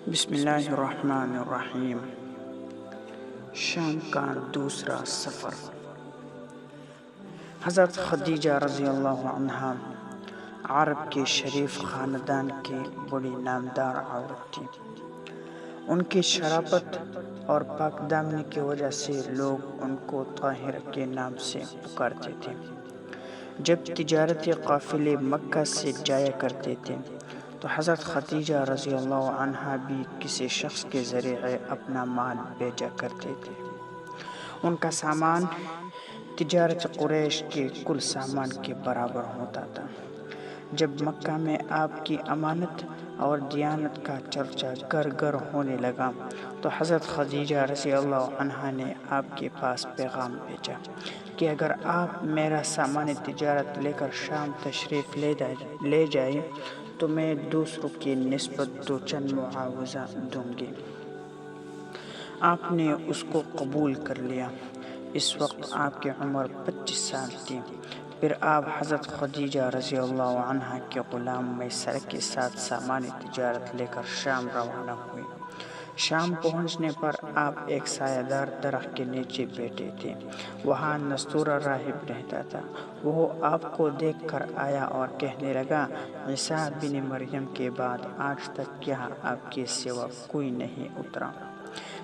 بسم اللہ الرحمن الرحیم۔ شام کا دوسرا سفر۔ حضرت خدیجہ رضی اللہ عنہا عرب کے شریف خاندان کی بڑی نامدار عورت تھی۔ ان کی شرافت اور پاک دامنی کی وجہ سے لوگ ان کو طاہر کے نام سے پکارتے تھے۔ جب تجارتی قافلے مکہ سے جایا کرتے تھے تو حضرت خدیجہ رضی اللہ عنہا بھی کسی شخص کے ذریعے اپنا مال بھیجا کرتے تھے۔ ان کا سامان تجارت قریش کے کل سامان کے برابر ہوتا تھا۔ جب مکہ میں آپ کی امانت اور دیانت کا چرچا گھر گھر ہونے لگا تو حضرت خدیجہ رضی اللہ عنہا نے آپ کے پاس پیغام بھیجا کہ اگر آپ میرا سامان تجارت لے کر شام تشریف لے جائیں تو میں دوسروں کی نسبت دو چند معاوضہ دوں گی۔ آپ نے اس کو قبول کر لیا۔ اس وقت آپ کی عمر 25 سال تھی۔ پھر آپ حضرت خدیجہ رضی اللہ عنہا کے غلام میسرہ کے ساتھ سامان تجارت لے کر شام روانہ ہوئے۔ شام پہنچنے پر آپ ایک سایہ دار درخت کے نیچے بیٹھے تھے۔ وہاں نستورہ راہب رہتا تھا۔ وہ آپ کو دیکھ کر آیا اور کہنے لگا، عیسیٰ بن مریم کے بعد آج تک یہاں آپ کے سوا کوئی نہیں اترا۔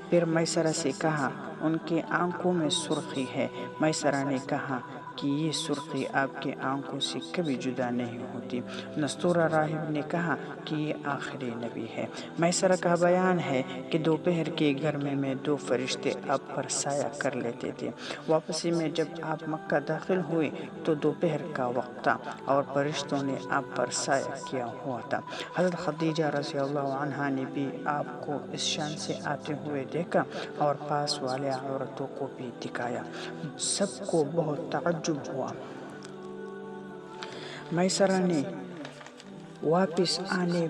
پھر میسرہ سے کہا، ان کی آنکھوں میں سرخی ہے۔ میسرہ نے کہا کہ یہ سرخی آپ کی آنکھوں سے کبھی جدا نہیں ہوتی۔ نستورہ راہب نے کہا کہ یہ آخری نبی ہے۔ میسرہ کا بیان ہے کہ دوپہر کے گرمی میں دو فرشتے آپ پر سایہ کر لیتے تھے۔ واپسی میں جب آپ مکہ داخل ہوئے تو دوپہر کا وقت تھا اور فرشتوں نے آپ پر سایہ کیا ہوا تھا۔ حضرت خدیجہ رضی اللہ عنہا نے بھی آپ کو اس شان سے آتے ہوئے دیکھا اور پاس والے عورتوں کو بھی دکھایا۔ سب کو بہت تعجب ہوا۔ میسرہ نے واپس آنے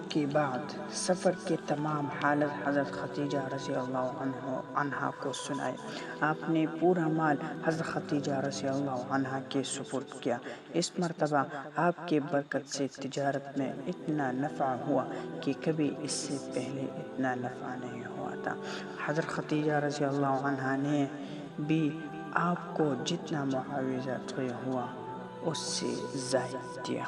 کے بعد سفر کی تمام حالت حضرت خدیجہ رضی اللہ عنہا کو سنائی۔ آپ نے پورا مال حضرت خدیجہ رضی اللہ عنہا کے سپرد کیا۔ اس مرتبہ آپ کی برکت سے تجارت میں اتنا نفع ہوا کہ کبھی اس سے پہلے اتنا نفع نہیں ہوا تھا۔ حضرت خدیجہ رضی اللہ عنہا نے بھی آپ کو جتنا معاوضہ طے ہوا اس سے زائد دیا۔